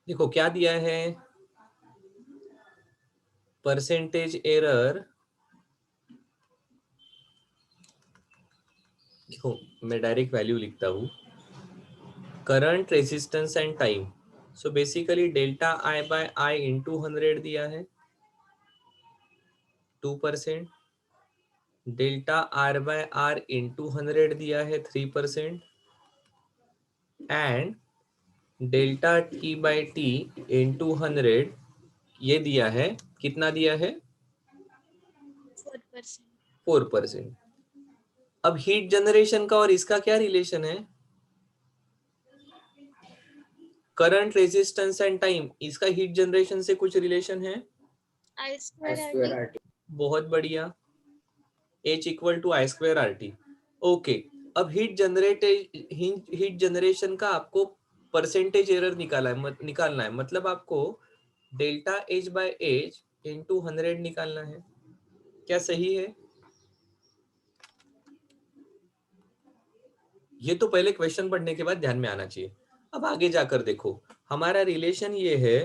देखो क्या दिया है, परसेंटेज एरर। देखो मैं डायरेक्ट वैल्यू लिखता हूँ, current resistance and time. So basically delta I by I into 100 दिया है 2%, delta R by R into 100 दिया है 3%, and delta T by T into 100 ये दिया है, कितना दिया है 4%। 4%। अब हीट जनरेशन का और इसका क्या रिलेशन है, करंट रेजिस्टेंस एंड टाइम, इसका हीट जनरेशन से कुछ रिलेशन है। I I square R T. Square R T. बहुत बढ़िया, H equal to I square R T. Okay, अब हीट जनरेशन का आपको परसेंटेज एरर निकालना है, मतलब आपको delta H by H into 100 निकालना है। क्या सही है? ये तो पहले क्वेश्चन पढ़ने के बाद ध्यान में आना चाहिए। अब आगे जाकर देखो हमारा रिलेशन ये है,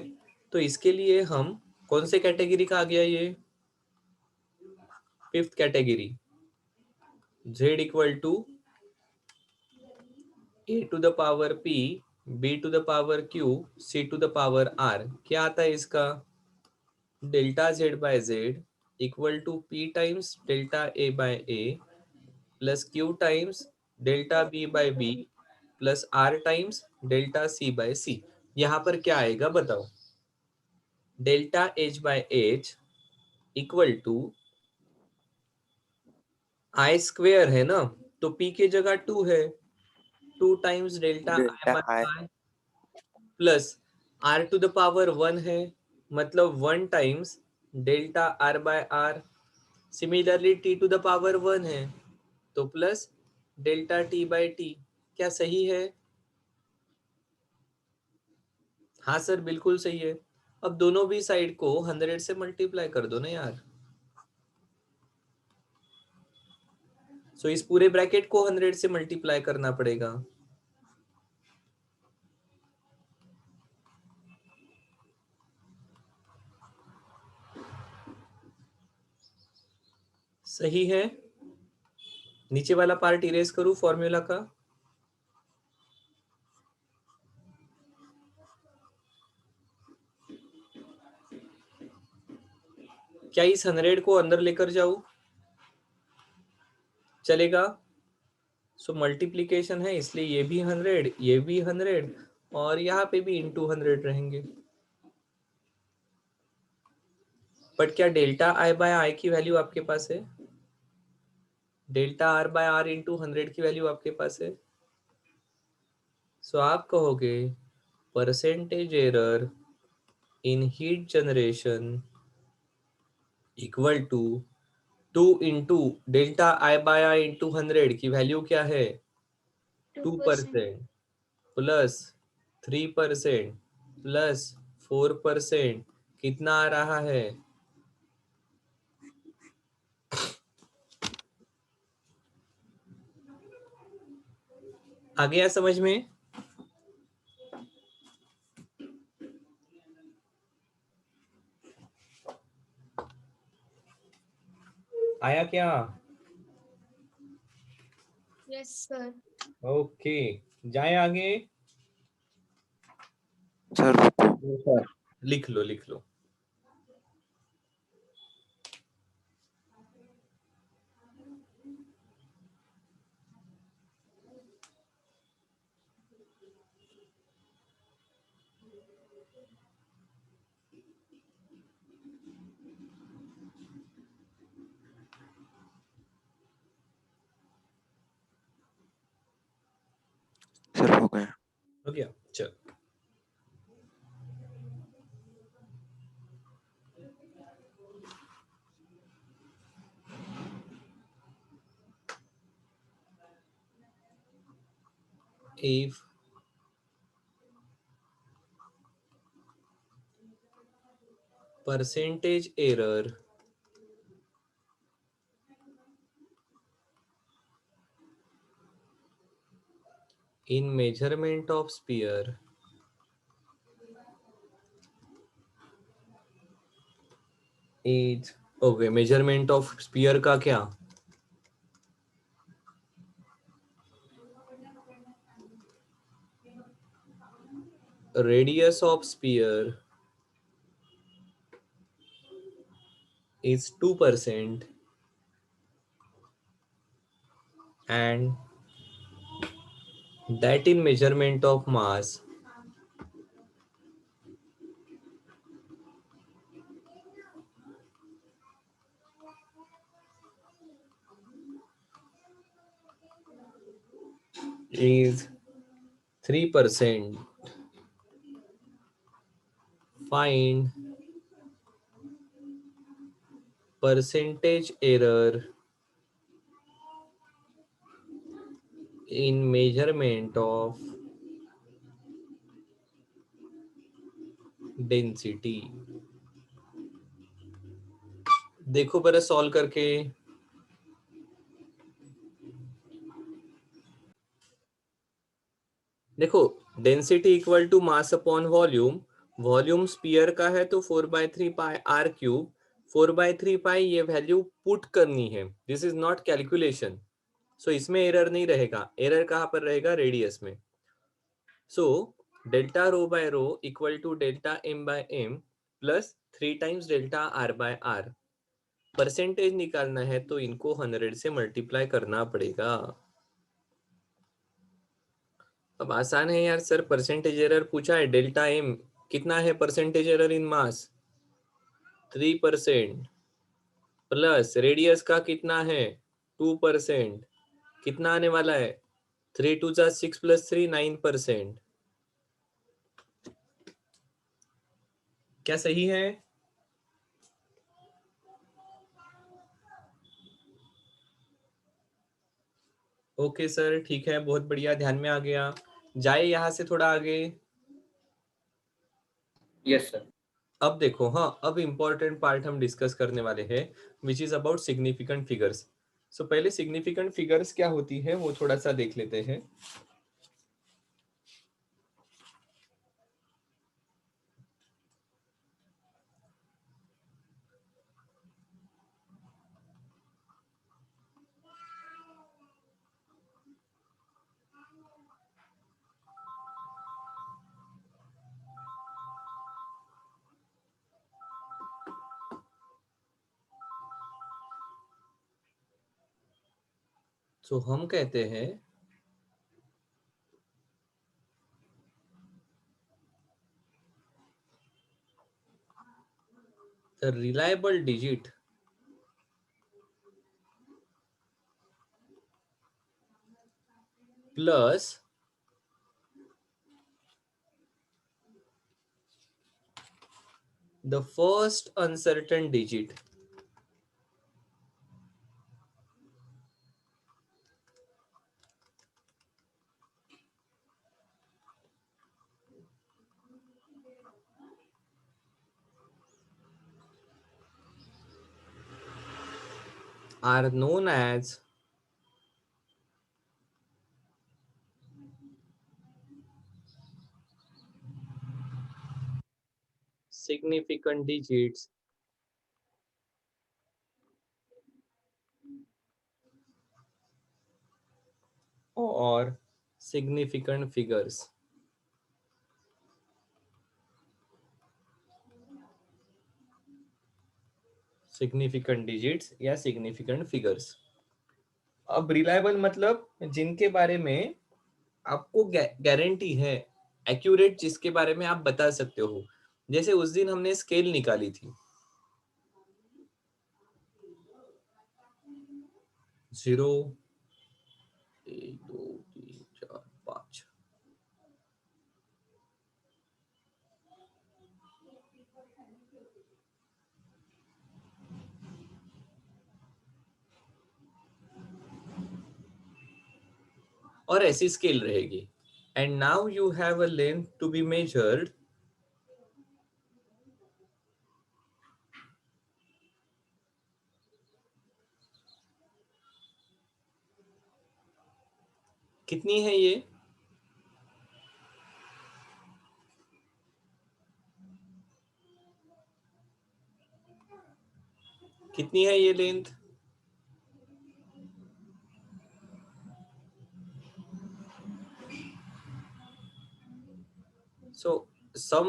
तो इसके लिए हम कौन से कैटेगरी का आ गया, ये fifth category, Z equal to A to the power P, B to the power Q, C to the power R। क्या आता है इसका, delta Z by Z equal to P times delta A by A plus Q times delta B by B plus R times delta C by C। यहाँ पर क्या आएगा बताओ, delta H by H equal to I square है ना, तो P की जगह 2 है, 2 times delta I delta I by I plus R to the power 1 है, मतलब 1 times delta R by R। Similarly T to the power 1 है, तो plus delta T by T। क्या सही है? हाँ सर बिल्कुल सही है। अब दोनों भी साइड को 100 से मल्टीप्लाई कर दो ना यार। सो इस पूरे ब्रैकेट को 100 से मल्टीप्लाई करना पड़ेगा। सही है। नीचे वाला पार्ट इरेज करूं फॉर्मूला का। क्या इस 100 को अंदर लेकर जाऊं, चलेगा? सो मल्टीप्लीकेशन है इसलिए ये भी 100, ये भी 100 और यहाँ पे भी इंटू 100 रहेंगे। बट क्या डेल्टा आई बाय आई की वैल्यू आपके पास है, delta R by R into 100 की वैल्यू आपके पास है। सो आप कहोगे percentage error in heat generation equal to 2 into delta I by I into 100 की वैल्यू क्या है 2%। 2% प्लस 3% प्लस 4%, कितना आ रहा है, आ गया समझ में? आया क्या? Yes sir. ओके, जाए आगे। सर रुको। सर लिख लो लिख लो। सर हो गया। हो गया, चल। if percentage error in measurement of sphere is okay, measurement of sphere का क्या? Radius of sphere is 2% and that in measurement of mass is 3%. Find percentage error in measurement of density. देखो पहले solve करके। देखो, density equal to mass upon volume. Volume sphere का है तो 4/3 πr³। 4/3 ये वैल्यू पुट करनी है, दिस इज नॉट कैलकुलेशन। सो इसमें एरर नहीं रहेगा, एरर कहाँ पर रहेगा? रेडियस में। So delta rho by rho equal to delta M by M plus 3 times delta R by R. Percentage निकालना है तो इनको 100 से मल्टीप्लाई करना पड़ेगा। अब आसान है यार सर, परसेंटेज एरर पूछा है, डेल्टा एम कितना है परसेंटेज एरर इन मास? 3% प्लस रेडियस का कितना है? 2%। कितना आने वाला है? 3 2 6 प्लस 3 9%। क्या सही है? ओके सर, ठीक है, बहुत बढ़िया, ध्यान में आ गया। जाए यहाँ से थोड़ा आगे। Yes sir. अब देखो, हाँ, अब इम्पोर्टेंट पार्ट हम डिस्कस करने वाले हैं which is about significant figures. So पहले सिग्निफिकेंट फिगर्स क्या होती है वो थोड़ा सा देख लेते हैं। सो हम कहते हैं the reliable digit plus the first uncertain digit are known as significant digits or significant figures. Significant digits या सिग्निफिकेंट फिगर्स। अब रिलायबल मतलब जिनके बारे में आपको गारंटी है, एक्यूरेट, जिसके बारे में आप बता सकते हो। जैसे उस दिन हमने स्केल निकाली थी, 0 1 2 3 4 5। और ऐसी स्केल रहेगी। And now you have a length to be measured. कितनी है ये? कितनी है ये लेंथ? सो सम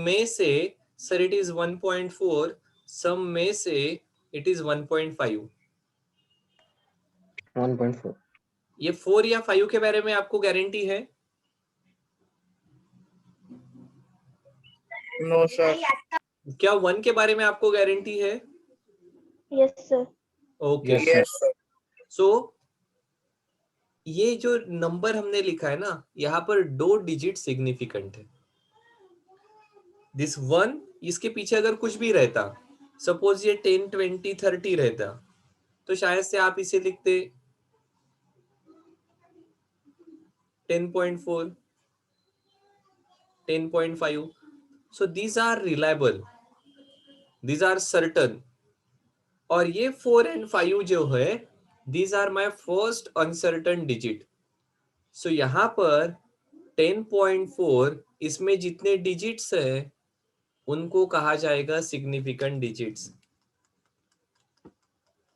में से सर इट इज 1.4, सम में से इट इज 1.5। 1.4 ये 4 या 5 के बारे में आपको गारंटी है? No sir. क्या 1 के बारे में आपको गारंटी है? Yes, sir. Okay. Yes, yes sir. So ये जो नंबर हमने लिखा है ना, यहाँ पर 2 डिजिट सिग्निफिकेंट है। दिस 1, इसके पीछे अगर कुछ भी रहता, सपोज ये 10, 20, 30 रहता, तो शायद से आप इसे लिखते 10.4, 10.5। So these are reliable, these are certain. और ये 4 and 5 जो है, these are my first uncertain digit. So यहाँ पर 10.4, इसमें जितने डिजिट्स है उनको कहा जाएगा सिग्निफिकेंट डिजिट्स।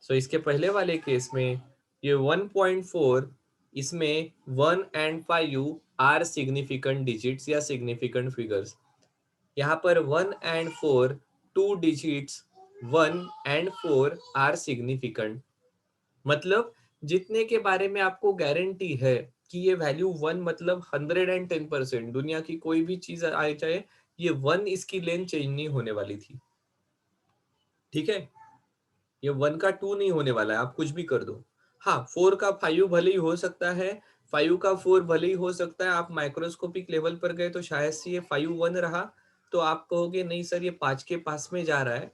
सो इसके पहले वाले केस में ये 1.4, इसमें 1 and 5 आर सिग्निफिकेंट डिजिट्स या सिग्निफिकेंट फिगर्स। यहाँ पर 1 and 4, 2 digits 1 and 4 are significant. मतलब जितने के बारे में आपको गारंटी है कि ये वैल्यू 1 मतलब 110%, दुनिया की कोई भी चीज आ जाए, ये 1 इसकी लेंथ चेंज नहीं होने वाली थी। ठीक है, ये 1 का 2 नहीं होने वाला है, आप कुछ भी कर दो। हाँ, 4 का 5 भले ही हो सकता है, 5 का 4 भले ही हो सकता है। आप माइक्रोस्कोपिक लेवल पर गए तो शायद से ये 5 1 रहा, तो आप कहोगे नहीं सर ये 5 के पास में जा रहा है,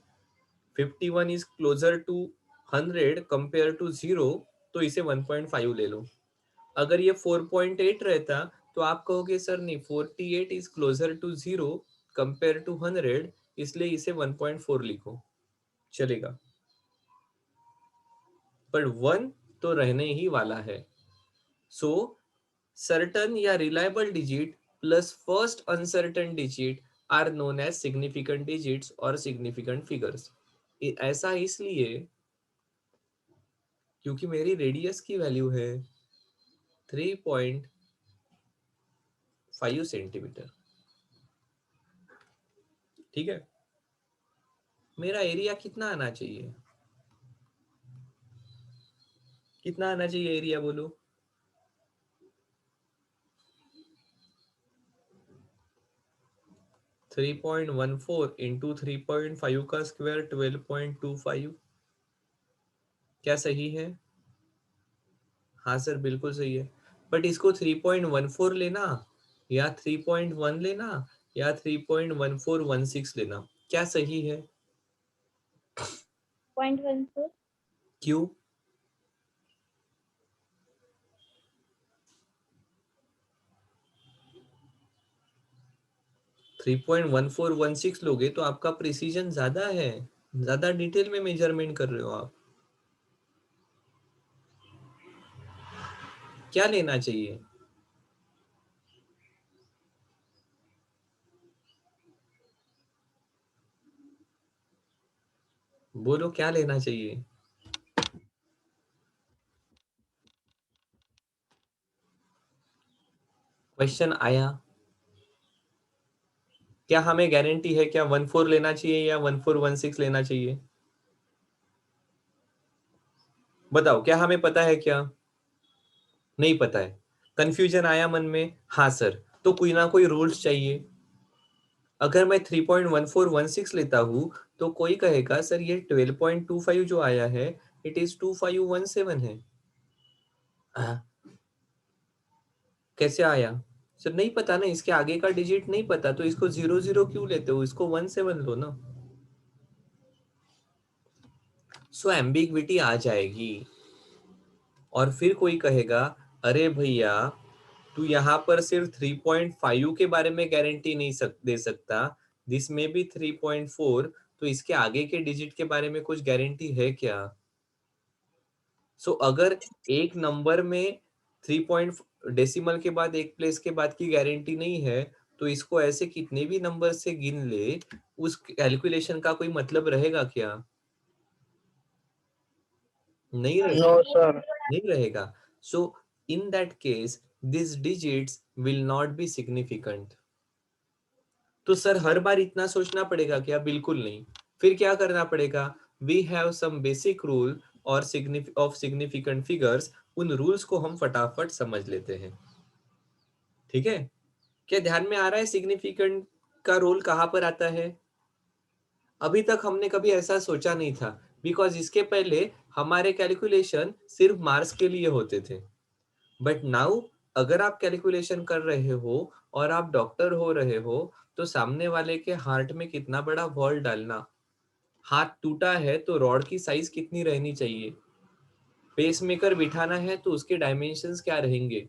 51 is closer to 100 compare to 0, तो इसे 1.5 ले लो। अगर ये 4.8 रहता तो आप कहोगे सर नहीं, 48 is closer to 0 compare to 100, इसलिए इसे 1.4 लिखो, चलेगा। पर 1 तो रहने ही वाला है। सो सर्टन या reliable digit plus first uncertain digit are known as significant digits और सिग्निफिकेंट फिगर्स। ऐसा इसलिए क्योंकि मेरी रेडियस की वैल्यू है 3.5 सेंटीमीटर। ठीक है, मेरा एरिया कितना आना चाहिए? कितना आना चाहिए एरिया, बोलो। थ्री 3.14 इंटू 3.5 का स्क्वायर 12.25। क्या सही है? हाँ सर बिल्कुल सही है। बट इसको 3.14 लेना या 3.1 लेना या 3.1416 लेना, क्या सही है? 0.14. क्यों? थ्री 3.1416 लोगे तो आपका प्रिसीजन ज्यादा है, ज्यादा डिटेल में मेजरमेंट कर रहे हो आप। क्या लेना चाहिए? बोलो क्या लेना चाहिए? क्वेश्चन आया? क्या हमें गारंटी है क्या 14 लेना चाहिए या 1416 लेना चाहिए? बताओ, क्या हमें पता है क्या? नहीं पता है। कंफ्यूजन आया मन में? हाँ सर, तो कोई ना कोई रूल्स चाहिए। अगर मैं 3.1416 लेता हूँ तो कोई कहेगा सर ये 12.25 जो आया है इट इज 2517 है। कैसे आया? सर नहीं पता ना, इसके आगे का डिजिट नहीं पता, तो इसको 00 क्यों लेते हो, इसको 17 लो ना। सो एम्बिग्विटी आ जाएगी और फिर कोई कहेगा अरे भैया तू यहाँ पर सिर्फ 3.5 के बारे में गारंटी नहीं दे सकता, दिस में भी 3.4, तो इसके आगे के डिजिट के बारे में कुछ गारंटी है क्या? सो अगर एक नंबर में 3 डेसिमल के बाद एक प्लेस के बाद की गारंटी नहीं है, तो इसको ऐसे कितने भी नंबर से गिन ले, उस कैलकुलेशन का कोई मतलब रहेगा क्या? नहीं रहेगा, No, sir. नहीं रहेगा. So in that case these digits will not be significant. तो सर हर बार इतना सोचना पड़ेगा क्या? बिल्कुल नहीं. फिर क्या करना पड़ेगा? We have some basic rule और of significant figures. उन रूल्स को हम फटाफट समझ लेते हैं. ठीक है? क्या ध्यान में आ रहा है सिग्निफिकेंट का रोल कहाँ पर आता है? अभी तक हमने कभी ऐसा सोचा नहीं था, बिकॉज इसके पहले हमारे कैलकुलेशन सिर्फ मार्क्स के लिए होते थे. बट नाउ अगर आप कैलकुलेशन कर रहे हो और आप डॉक्टर हो रहे हो, तो सामने वाले के हार्ट में कितना बड़ा वॉल डालना, हाथ टूटा है तो रॉड की साइज कितनी रहनी चाहिए, पेसमेकर बिठाना है तो उसके डायमेंशंस क्या रहेंगे.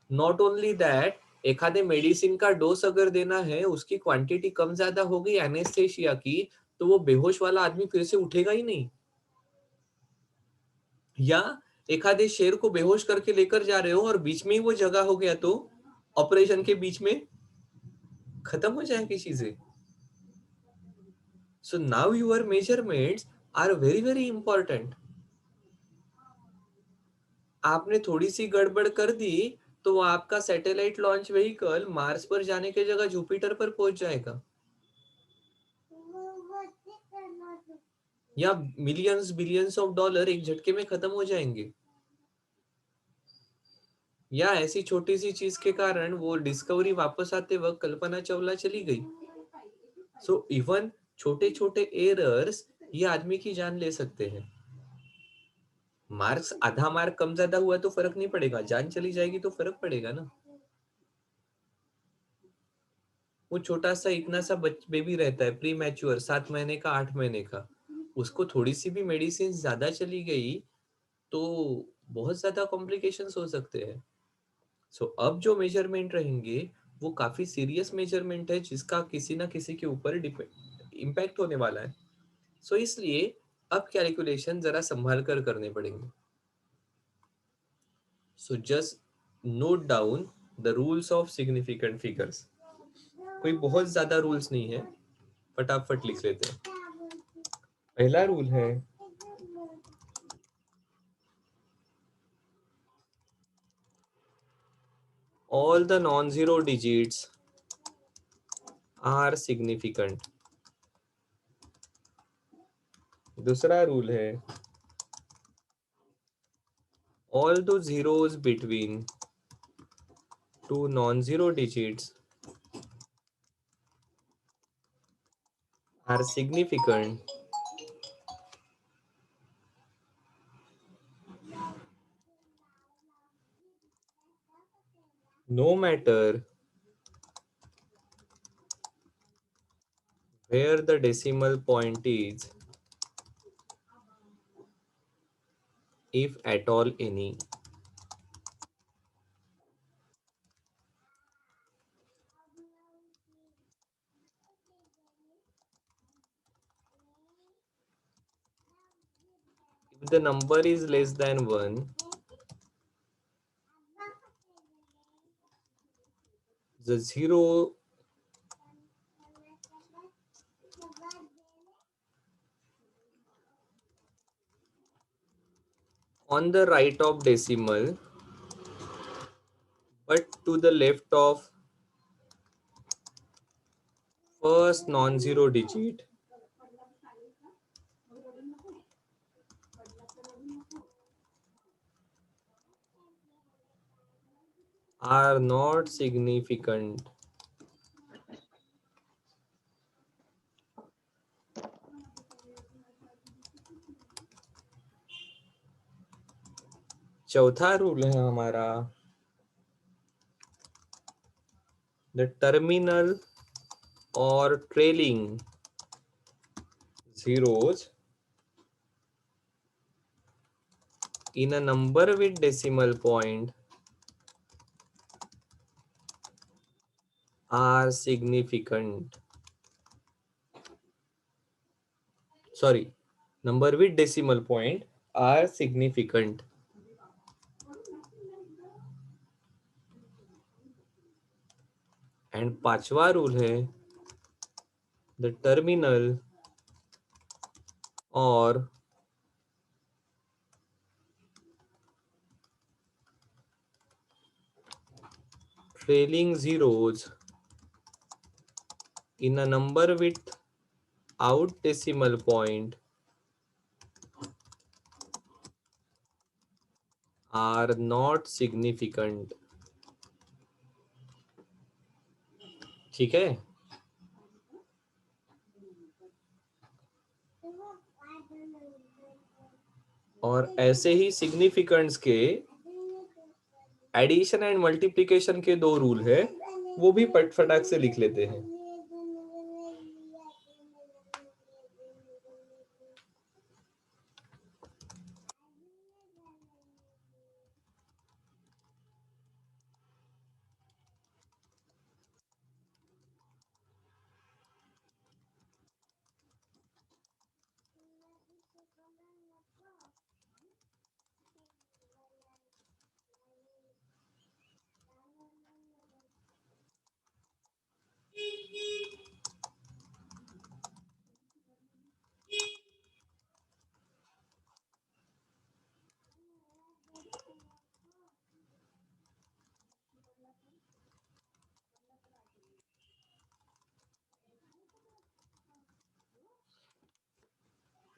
नॉट ओनली दैट, एखादे मेडिसिन का डोज अगर देना है, उसकी क्वांटिटी कम ज्यादा हो गई एनेस्थेशिया की, तो वो बेहोश वाला आदमी फिर से उठेगा ही नहीं. या एखादे शेर को बेहोश करके लेकर जा रहे हो और बीच में ही वो जगह हो गया, तो ऑपरेशन के बीच में खत्म हो जाएगी चीजें. So now your measurements are very very important. आपने थोड़ी सी गड़बड़ कर दी तो वो आपका सैटेलाइट लॉन्च व्हीकल मार्स पर जाने की जगह जुपिटर पर पहुंच जाएगा, या मिलियंस बिलियंस ऑफ डॉलर एक झटके में खत्म हो जाएंगे. या ऐसी छोटी सी चीज के कारण वो डिस्कवरी वापस आते वक्त कल्पना चावला चली गई. सो इवन छोटे छोटे एरर्स ये आदमी की जान ले सकते हैं. मार्क्स आधा मार्क कम ज्यादा हुआ तो फर्क नहीं पड़ेगा, जान चली जाएगी तो फर्क पड़ेगा ना. वो छोटा सा इतना सा बेबी रहता है, प्री मैच्योर, 7 महीने का, 8 महीने का, उसको थोड़ी सी भी मेडिसिन ज्यादा चली गई तो बहुत ज्यादा कॉम्प्लिकेशंस हो सकते हैं. सो अब जो मेजरमेंट रहेंगे वो काफी सीरियस मेजरमेंट है, जिसका किसी ना किसी के ऊपर इम्पैक्ट होने वाला है. सो इसलिए अब कैलकुलेशन जरा संभाल कर करने पड़ेंगे. So just note down the rules of significant figures. कोई बहुत ज्यादा रूल्स नहीं है, फटाफट लिख लेते हैं. पहला रूल है, all the non-zero digits are significant. दूसरा रूल है, all the zeros between two non-zero digits are significant no matter where the decimal point is, if at all any. If the number is less than 1, the zero on the right of decimal but to the left of first non-zero digit are not significant. चौथा rule है हमारा, the terminal और trailing zeros in a number with decimal point are significant. Sorry, number with decimal point are significant. And पांचवा rule है, the terminal और trailing zeros in a number without decimal point are not significant. ठीक है, और ऐसे ही सिग्निफिकेंट्स के addition and multiplication के दो रूल है, वो भी फटाक से लिख लेते हैं.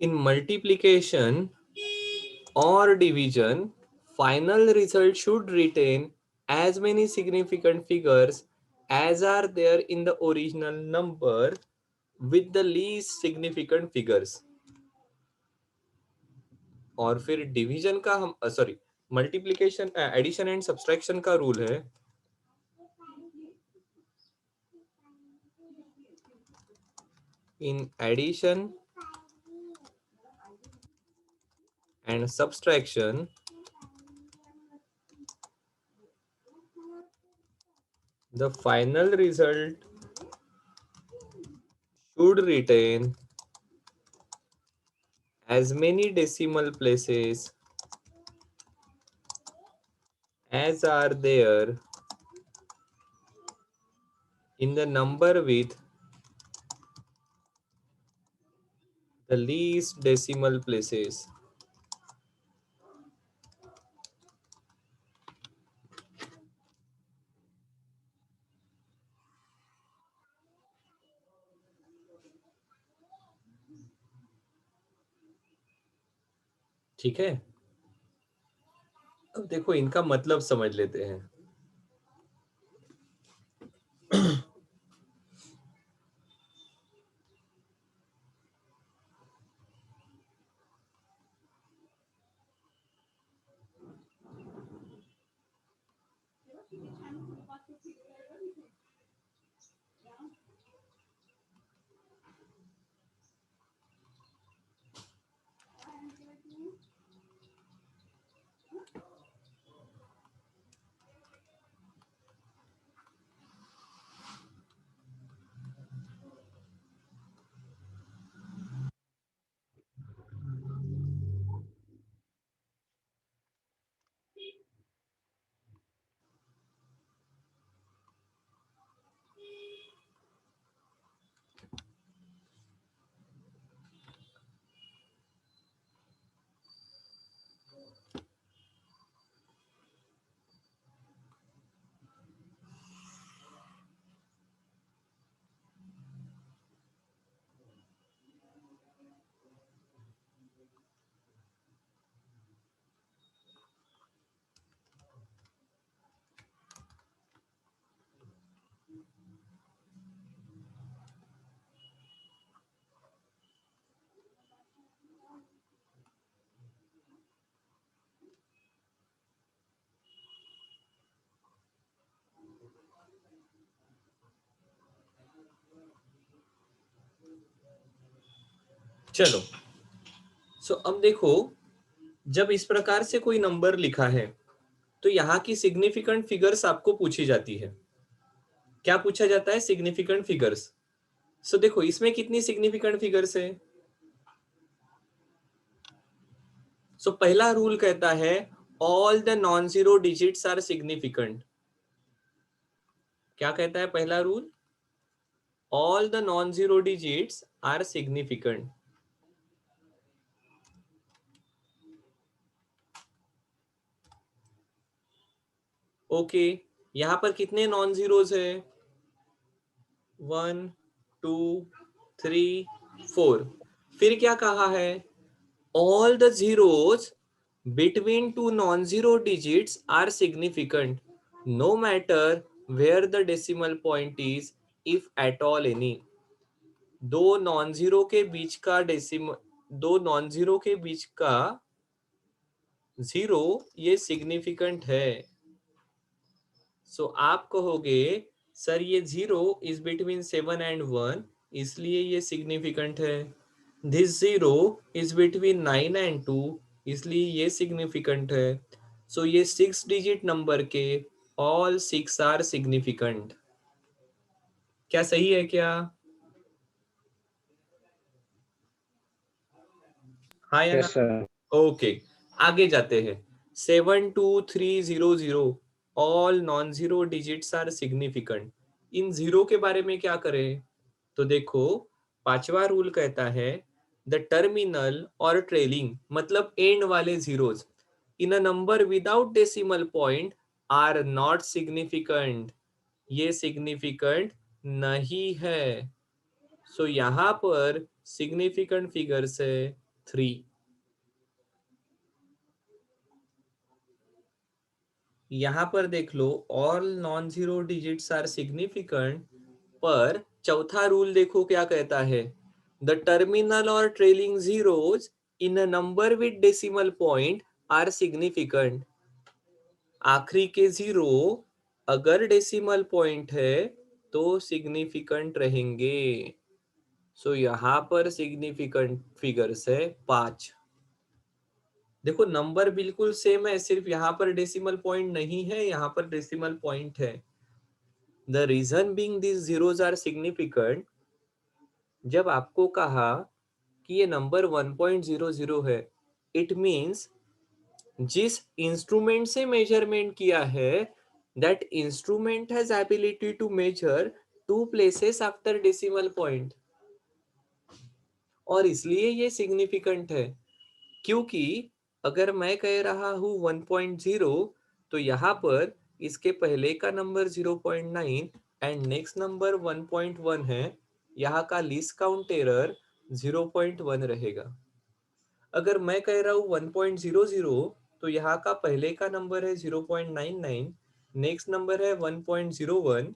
In multiplication or division, final result should retain as many significant figures as are there in the original number with the least significant figures. और फिर डिवीजन का हम sorry multiplication addition and subtraction का रूल है, in addition and subtraction the final result should retain as many decimal places as are there in the number with the least decimal places. ठीक है, अब देखो इनका मतलब समझ लेते हैं. चलो, सो अब देखो, जब इस प्रकार से कोई नंबर लिखा है तो यहाँ की सिग्निफिकेंट फिगर्स आपको पूछी जाती है. क्या पूछा जाता है? Significant figures. सो देखो इसमें कितनी सिग्निफिकेंट फिगर्स है. सो पहला रूल कहता है all the non zero digits are significant. क्या कहता है पहला rule? All the non zero digits are significant. Okay, यहाँ पर कितने नॉन जीरोज है? 1 2 3 4। फिर क्या कहा है? All the zeros between two non-zero digits are significant no matter where the decimal point is, if at all any. दो non zero के बीच का डेसिमल, दो नॉन जीरो के बीच का जीरो ये सिग्निफिकेंट है। सो आप कहोगे सर ये जीरो इज बिटवीन 7 एंड 1, इसलिए ये सिग्निफिकेंट है। This zero is between 9 and 2, इसलिए ये सिग्निफिकेंट है। सो ये 6 डिजिट नंबर के ऑल 6 आर सिग्निफिकेंट। क्या सही है क्या? हाँ या ना? Yes sir. ओके, आगे जाते हैं। 72300, all non zero digits are significant. इन जीरो के बारे में क्या करें? तो देखो, पांचवा रूल कहता है द टर्मिनल और ट्रेलिंग मतलब एंड वाले zeros in a number without decimal point are not significant. ये सिग्निफिकेंट नहीं है। सो यहां पर सिग्निफिकेंट फिगर्स है 3। यहां पर देख लो, all non zero digits are significant, पर चौथा रूल देखो क्या कहता है? द टर्मिनल और trailing zeros in a number with decimal point are significant. आखिरी के जीरो अगर डेसिमल पॉइंट है तो सिग्निफिकेंट रहेंगे। सो यहां पर सिग्निफिकेंट फिगर्स है 5। देखो नंबर बिल्कुल सेम है, सिर्फ यहाँ पर डेसिमल पॉइंट नहीं है, यहाँ पर डेसिमल पॉइंट है। The reason being this zeros are significant, जब आपको कहा कि ये नंबर 1.00 है, इट मींस जिस इंस्ट्रूमेंट से मेजरमेंट किया है that instrument has ability to measure 2 places after decimal point, और इसलिए ये सिग्निफिकेंट है। क्योंकि अगर मैं कह रहा हूं 1.0 तो यहाँ पर इसके पहले का नंबर 0.9 एंड नेक्स्ट नंबर 1.1 है, यहाँ का लीस्ट काउंट एरर 0.1 रहेगा। अगर मैं कह रहा हूँ 1.00 तो यहाँ का पहले का नंबर है 0.99, नेक्स्ट नंबर है 1.01,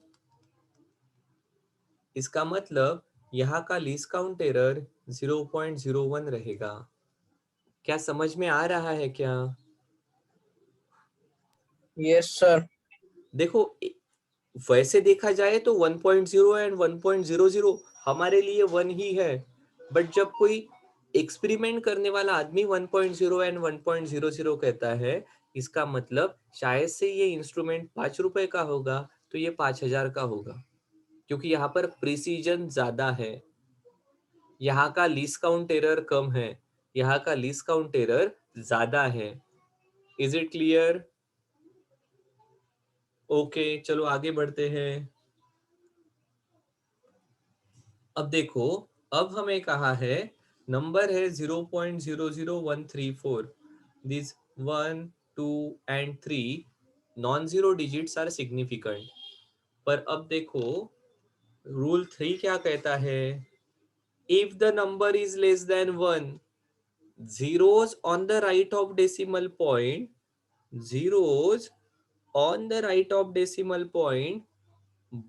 इसका मतलब यहाँ का लीस्ट काउंट एरर 0.01 रहेगा। क्या समझ में आ रहा है क्या? Yes sir. देखो वैसे देखा जाए तो 1.0 एंड 1.00 हमारे लिए 1 ही है, बट जब कोई एक्सपेरिमेंट करने वाला आदमी 1.0 एंड 1.00 कहता है, इसका मतलब शायद से ये इंस्ट्रूमेंट 5 रुपए का होगा तो ये 5000 का होगा, क्योंकि यहाँ पर प्रिसीजन ज्यादा है, यहाँ का लीस्ट काउंट एरर कम है, यहाँ का लीस्ट काउंट एरर ज्यादा है। Is it clear? ओके, चलो आगे बढ़ते हैं। अब देखो, अब हमें कहा है नंबर है 0.00134, this 1 2 and 3 non zero digits are significant. पर अब देखो रूल 3 क्या कहता है? If the number is less than 1, zeros on the right of decimal point, zeros on the right of decimal point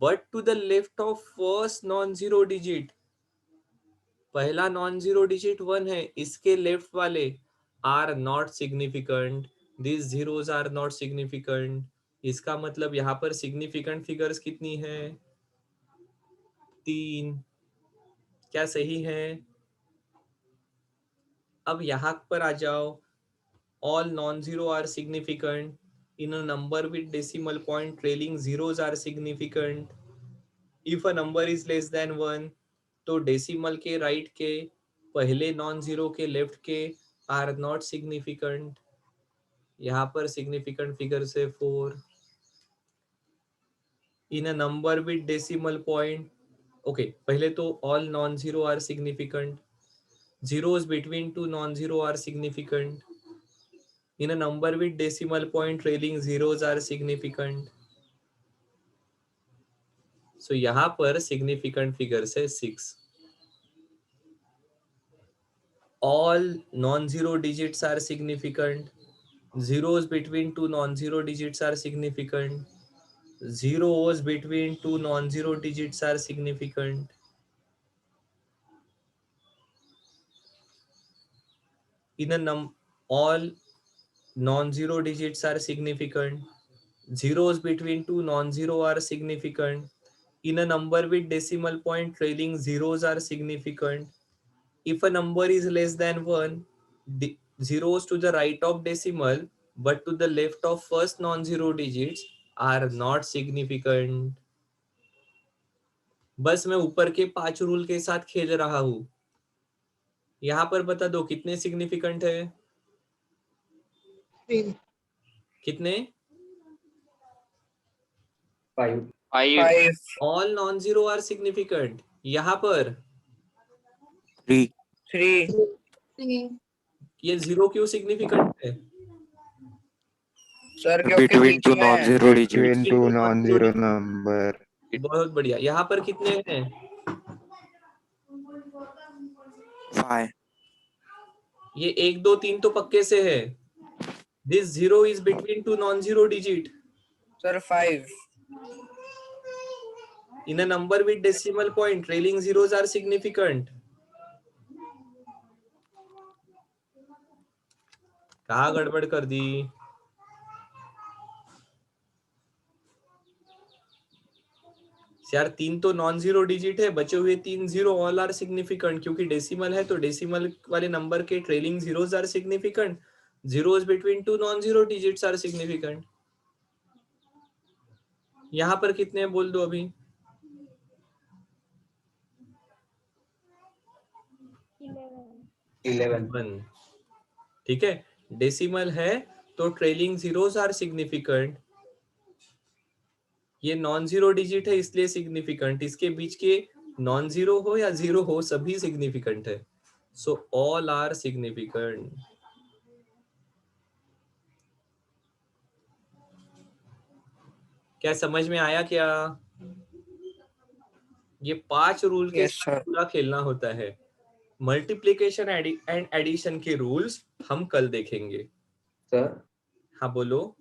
but to the left of first non-zero digit, पहला non zero digit 1 है, इसके left वाले are not significant, this zeros are not significant. इसका मतलब यहाँ पर significant figures कितनी है? 3। क्या सही है? अब यहाँ पर आ जाओ, all non zero are significant in a number with decimal point trailing zeros are significant. If a number is less than 1 तो डेसिमल के राइट के पहले नॉन जीरो के लेफ्ट के आर नॉट सिग्निफिकेंट। यहाँ पर सिग्निफिकेंट फिगर से 4। In a number with decimal point, okay पहले तो all non zero are significant, zeros between two non-zero are significant. In a number with decimal point trailing zeros are significant. सो यहाँ पर significant figures है 6. All non-zero digits are significant. Zeros between two non-zero digits are significant. Zeros between two non-zero digits are significant. In a all non-zero digits are significant. Zeros between two non-zero are significant. In a number with decimal point trailing zeros are significant. If a number is less than 1, zeros to the right of decimal but to the left of first non-zero digits are not significant. बस मैं ऊपर के 5 rule के साथ खेल रहा हूं. यहाँ पर बता दो कितने सिग्निफिकेंट है? कितने? 5. All non zero are significant. यहाँ पर 3. 3. ये जीरो क्यों सिग्निफिकेंट है? सर क्योंकि Between बीच two में non-zero digits. Between two non-zero number. बहुत बढ़िया. यहाँ पर कितने हैं? 5. ये 1 2 3 तो पक्के से है. This zero is between two non-zero digit. Sir 5. In a number with decimal point, trailing zeros are significant. कहाँ गड़बड़ कर दी? यार 3 तो नॉन जीरो डिजिट है, बचे हुए 3 जीरो ऑल आर सिग्निफिकेंट. क्योंकि डेसिमल है तो डेसिमल वाले नंबर के trailing zeros are significant. Zeros between two non zero digits are significant. यहाँ पर कितने बोल दो अभी? 11. ठीक है. डेसिमल है तो ट्रेलिंग जीरोस आर सिग्निफिकेंट. ये नॉन जीरो डिजिट है इसलिए सिग्निफिकेंट. इसके बीच के नॉन जीरो हो या जीरो हो सभी सिग्निफिकेंट है. So all are significant. क्या समझ में आया क्या? ये 5 रूल के Yes, साथ sir. पूरा खेलना होता है. मल्टीप्लिकेशन एंड एडिशन के रूल्स हम कल देखेंगे. सर हाँ बोलो.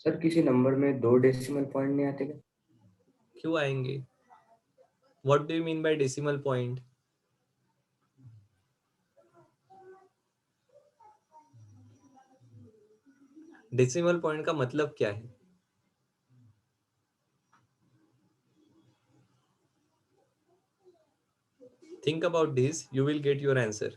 सर किसी नंबर में 2 डेसिमल पॉइंट नहीं आते क्या? क्यों आएंगे? What do you mean by decimal point? Decimal point का मतलब क्या है? Think about this, you will get your answer.